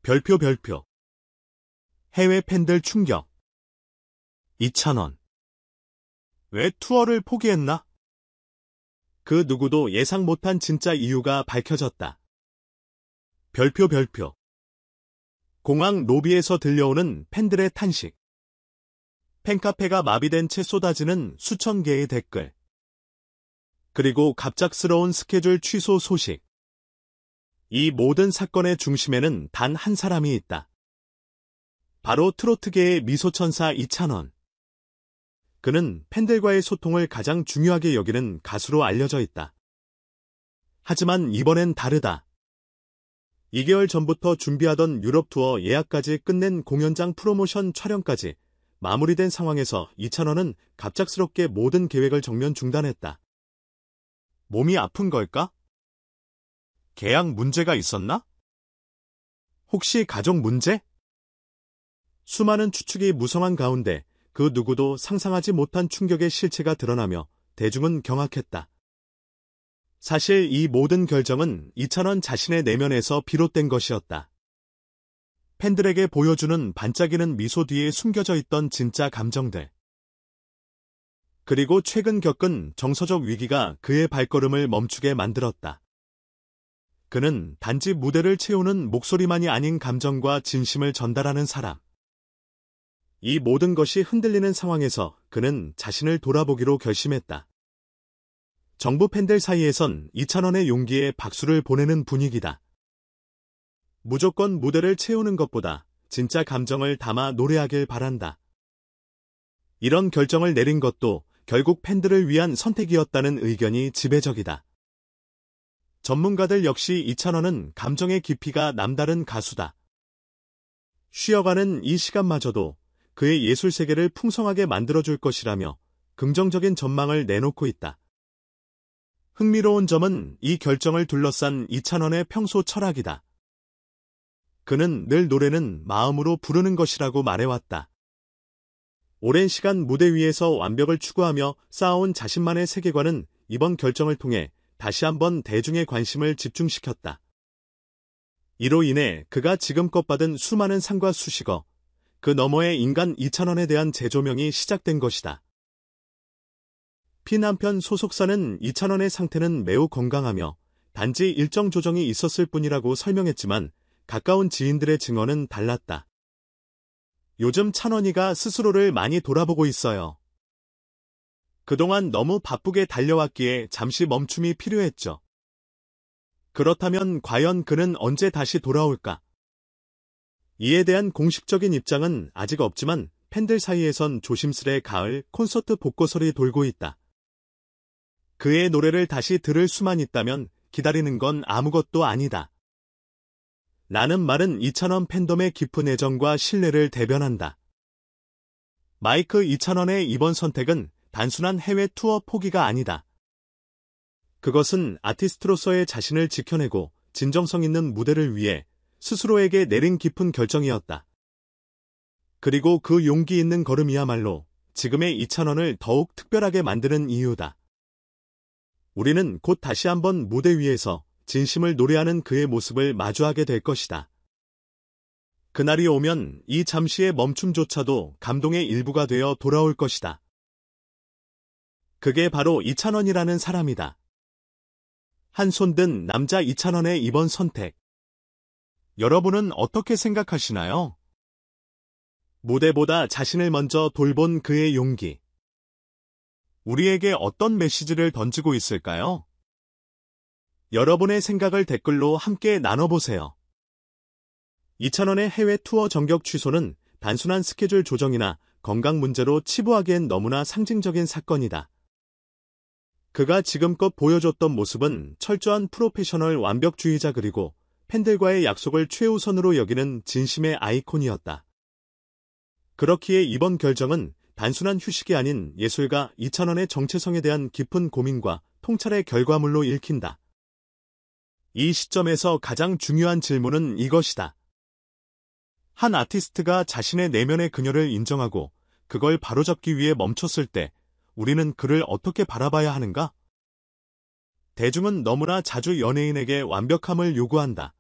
별표. 해외 팬들 충격. 2,000원. 왜 투어를 포기했나? 그 누구도 예상 못한 진짜 이유가 밝혀졌다. 별표. 공항 로비에서 들려오는 팬들의 탄식. 팬카페가 마비된 채 쏟아지는 수천 개의 댓글. 그리고 갑작스러운 스케줄 취소 소식. 이 모든 사건의 중심에는 단 한 사람이 있다. 바로 트로트계의 미소천사 이찬원. 그는 팬들과의 소통을 가장 중요하게 여기는 가수로 알려져 있다. 하지만 이번엔 다르다. 2개월 전부터 준비하던 유럽 투어 예약까지 끝낸 공연장 프로모션 촬영까지 마무리된 상황에서 이찬원은 갑작스럽게 모든 계획을 정면 중단했다. 몸이 아픈 걸까? 계약 문제가 있었나? 혹시 가족 문제? 수많은 추측이 무성한 가운데 그 누구도 상상하지 못한 충격의 실체가 드러나며 대중은 경악했다. 사실 이 모든 결정은 이찬원 자신의 내면에서 비롯된 것이었다. 팬들에게 보여주는 반짝이는 미소 뒤에 숨겨져 있던 진짜 감정들. 그리고 최근 겪은 정서적 위기가 그의 발걸음을 멈추게 만들었다. 그는 단지 무대를 채우는 목소리만이 아닌 감정과 진심을 전달하는 사람. 이 모든 것이 흔들리는 상황에서 그는 자신을 돌아보기로 결심했다. 정부 팬들 사이에선 이찬원의 용기에 박수를 보내는 분위기다. 무조건 무대를 채우는 것보다 진짜 감정을 담아 노래하길 바란다. 이런 결정을 내린 것도 결국 팬들을 위한 선택이었다는 의견이 지배적이다. 전문가들 역시 이찬원은 감정의 깊이가 남다른 가수다. 쉬어가는 이 시간마저도 그의 예술 세계를 풍성하게 만들어줄 것이라며 긍정적인 전망을 내놓고 있다. 흥미로운 점은 이 결정을 둘러싼 이찬원의 평소 철학이다. 그는 늘 노래는 마음으로 부르는 것이라고 말해왔다. 오랜 시간 무대 위에서 완벽을 추구하며 쌓아온 자신만의 세계관은 이번 결정을 통해 다시 한번 대중의 관심을 집중시켰다. 이로 인해 그가 지금껏 받은 수많은 상과 수식어, 그 너머의 인간 이찬원에 대한 재조명이 시작된 것이다. 피 남편 소속사는 이찬원의 상태는 매우 건강하며 단지 일정 조정이 있었을 뿐이라고 설명했지만 가까운 지인들의 증언은 달랐다. 요즘 찬원이가 스스로를 많이 돌아보고 있어요. 그동안 너무 바쁘게 달려왔기에 잠시 멈춤이 필요했죠. 그렇다면 과연 그는 언제 다시 돌아올까? 이에 대한 공식적인 입장은 아직 없지만 팬들 사이에선 조심스레 가을 콘서트 복고설이 돌고 있다. 그의 노래를 다시 들을 수만 있다면 기다리는 건 아무것도 아니다. 라는 말은 이찬원 팬덤의 깊은 애정과 신뢰를 대변한다. 마이크 이찬원의 이번 선택은 단순한 해외 투어 포기가 아니다. 그것은 아티스트로서의 자신을 지켜내고 진정성 있는 무대를 위해 스스로에게 내린 깊은 결정이었다. 그리고 그 용기 있는 걸음이야말로 지금의 이찬원을 더욱 특별하게 만드는 이유다. 우리는 곧 다시 한번 무대 위에서 진심을 노래하는 그의 모습을 마주하게 될 것이다. 그날이 오면 이 잠시의 멈춤조차도 감동의 일부가 되어 돌아올 것이다. 그게 바로 이찬원이라는 사람이다. 한 손 든 남자 이찬원의 이번 선택. 여러분은 어떻게 생각하시나요? 무대보다 자신을 먼저 돌본 그의 용기. 우리에게 어떤 메시지를 던지고 있을까요? 여러분의 생각을 댓글로 함께 나눠보세요. 이찬원의 해외 투어 전격 취소는 단순한 스케줄 조정이나 건강 문제로 치부하기엔 너무나 상징적인 사건이다. 그가 지금껏 보여줬던 모습은 철저한 프로페셔널 완벽주의자 그리고 팬들과의 약속을 최우선으로 여기는 진심의 아이콘이었다. 그렇기에 이번 결정은 단순한 휴식이 아닌 예술가 이찬원의 정체성에 대한 깊은 고민과 통찰의 결과물로 읽힌다. 이 시점에서 가장 중요한 질문은 이것이다. 한 아티스트가 자신의 내면의 그녀를 인정하고 그걸 바로잡기 위해 멈췄을 때 우리는 그를 어떻게 바라봐야 하는가? 대중은 너무나 자주 연예인에게 완벽함을 요구한다.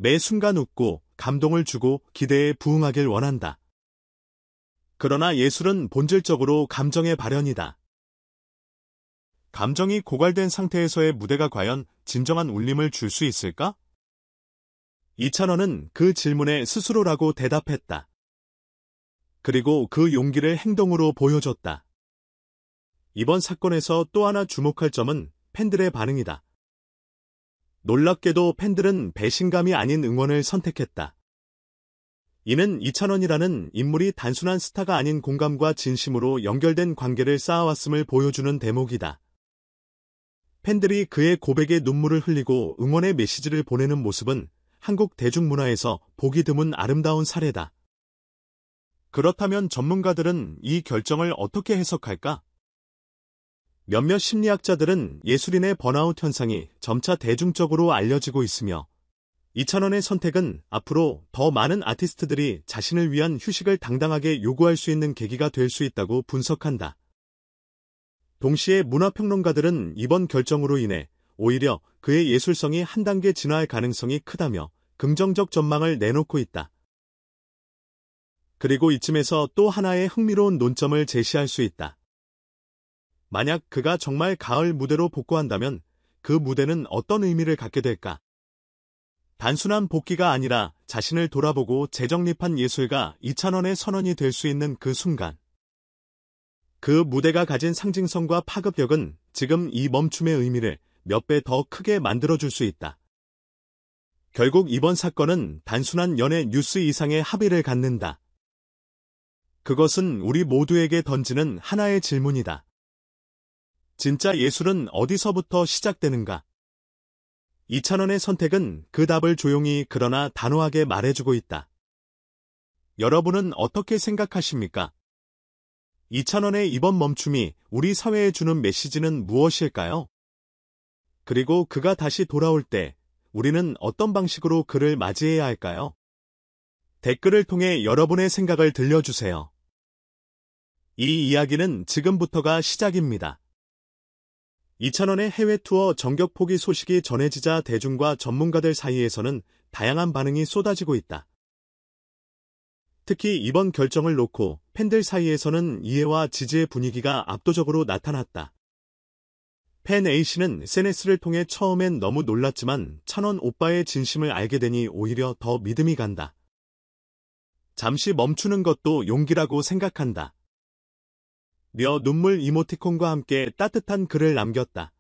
매 순간 웃고 감동을 주고 기대에 부응하길 원한다. 그러나 예술은 본질적으로 감정의 발현이다. 감정이 고갈된 상태에서의 무대가 과연 진정한 울림을 줄 수 있을까? 이찬원은 그 질문에 스스로라고 대답했다. 그리고 그 용기를 행동으로 보여줬다. 이번 사건에서 또 하나 주목할 점은 팬들의 반응이다. 놀랍게도 팬들은 배신감이 아닌 응원을 선택했다. 이는 이찬원이라는 인물이 단순한 스타가 아닌 공감과 진심으로 연결된 관계를 쌓아왔음을 보여주는 대목이다. 팬들이 그의 고백에 눈물을 흘리고 응원의 메시지를 보내는 모습은 한국 대중문화에서 보기 드문 아름다운 사례다. 그렇다면 전문가들은 이 결정을 어떻게 해석할까? 몇몇 심리학자들은 예술인의 번아웃 현상이 점차 대중적으로 알려지고 있으며 이찬원의 선택은 앞으로 더 많은 아티스트들이 자신을 위한 휴식을 당당하게 요구할 수 있는 계기가 될 수 있다고 분석한다. 동시에 문화평론가들은 이번 결정으로 인해 오히려 그의 예술성이 한 단계 진화할 가능성이 크다며 긍정적 전망을 내놓고 있다. 그리고 이쯤에서 또 하나의 흥미로운 논점을 제시할 수 있다. 만약 그가 정말 가을 무대로 복구한다면 그 무대는 어떤 의미를 갖게 될까? 단순한 복귀가 아니라 자신을 돌아보고 재정립한 예술가 이찬원의 선언이 될 수 있는 그 순간. 그 무대가 가진 상징성과 파급력은 지금 이 멈춤의 의미를 몇 배 더 크게 만들어줄 수 있다. 결국 이번 사건은 단순한 연예 뉴스 이상의 합의를 갖는다. 그것은 우리 모두에게 던지는 하나의 질문이다. 진짜 예술은 어디서부터 시작되는가? 이찬원의 선택은 그 답을 조용히 그러나 단호하게 말해주고 있다. 여러분은 어떻게 생각하십니까? 이찬원의 이번 멈춤이 우리 사회에 주는 메시지는 무엇일까요? 그리고 그가 다시 돌아올 때 우리는 어떤 방식으로 그를 맞이해야 할까요? 댓글을 통해 여러분의 생각을 들려주세요. 이 이야기는 지금부터가 시작입니다. 이찬원의 해외 투어 전격 포기 소식이 전해지자 대중과 전문가들 사이에서는 다양한 반응이 쏟아지고 있다. 특히 이번 결정을 놓고 팬들 사이에서는 이해와 지지의 분위기가 압도적으로 나타났다. 팬 A씨는 SNS를 통해 처음엔 너무 놀랐지만 찬원 오빠의 진심을 알게 되니 오히려 더 믿음이 간다. 잠시 멈추는 것도 용기라고 생각한다. 며 눈물 이모티콘과 함께 따뜻한 글을 남겼다.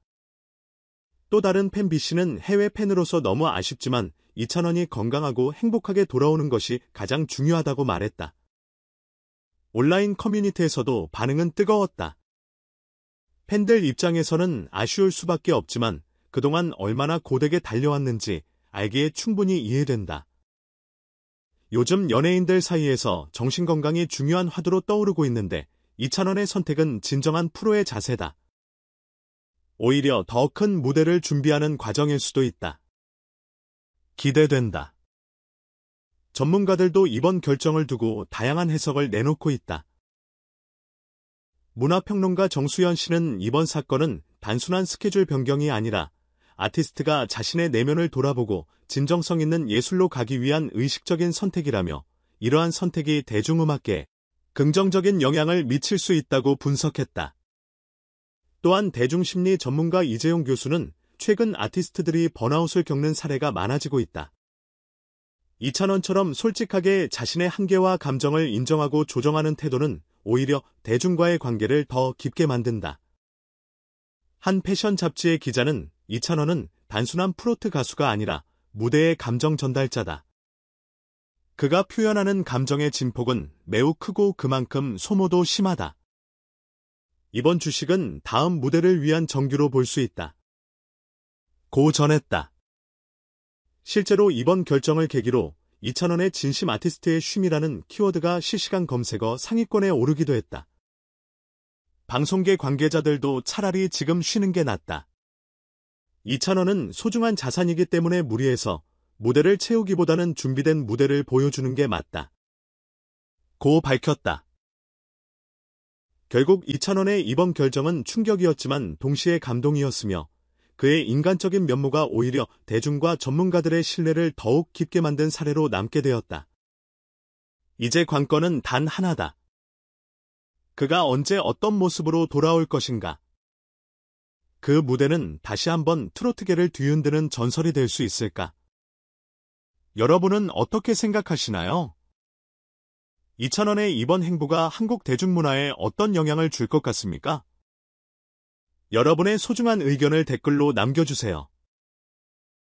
또 다른 팬 B씨는 해외 팬으로서 너무 아쉽지만 이찬원이 건강하고 행복하게 돌아오는 것이 가장 중요하다고 말했다. 온라인 커뮤니티에서도 반응은 뜨거웠다. 팬들 입장에서는 아쉬울 수밖에 없지만 그동안 얼마나 고되게 달려왔는지 알기에 충분히 이해된다. 요즘 연예인들 사이에서 정신건강이 중요한 화두로 떠오르고 있는데 이찬원의 선택은 진정한 프로의 자세다. 오히려 더 큰 무대를 준비하는 과정일 수도 있다. 기대된다. 전문가들도 이번 결정을 두고 다양한 해석을 내놓고 있다. 문화평론가 정수연 씨는 이번 사건은 단순한 스케줄 변경이 아니라 아티스트가 자신의 내면을 돌아보고 진정성 있는 예술로 가기 위한 의식적인 선택이라며 이러한 선택이 대중음악계에 긍정적인 영향을 미칠 수 있다고 분석했다. 또한 대중심리 전문가 이재용 교수는 최근 아티스트들이 번아웃을 겪는 사례가 많아지고 있다. 이찬원처럼 솔직하게 자신의 한계와 감정을 인정하고 조정하는 태도는 오히려 대중과의 관계를 더 깊게 만든다. 한 패션 잡지의 기자는 이찬원은 단순한 프로트 가수가 아니라 무대의 감정 전달자다. 그가 표현하는 감정의 진폭은 매우 크고 그만큼 소모도 심하다. 이번 주식은 다음 무대를 위한 정규로 볼 수 있다. 고 전했다. 실제로 이번 결정을 계기로 이찬원의 진심 아티스트의 쉼이라는 키워드가 실시간 검색어 상위권에 오르기도 했다. 방송계 관계자들도 차라리 지금 쉬는 게 낫다. 이찬원은 소중한 자산이기 때문에 무리해서 무대를 채우기보다는 준비된 무대를 보여주는 게 맞다. 고 밝혔다. 결국 이찬원의 이번 결정은 충격이었지만 동시에 감동이었으며 그의 인간적인 면모가 오히려 대중과 전문가들의 신뢰를 더욱 깊게 만든 사례로 남게 되었다. 이제 관건은 단 하나다. 그가 언제 어떤 모습으로 돌아올 것인가? 그 무대는 다시 한번 트로트계를 뒤흔드는 전설이 될 수 있을까? 여러분은 어떻게 생각하시나요? 이찬원의 이번 행보가 한국 대중문화에 어떤 영향을 줄 것 같습니까? 여러분의 소중한 의견을 댓글로 남겨주세요.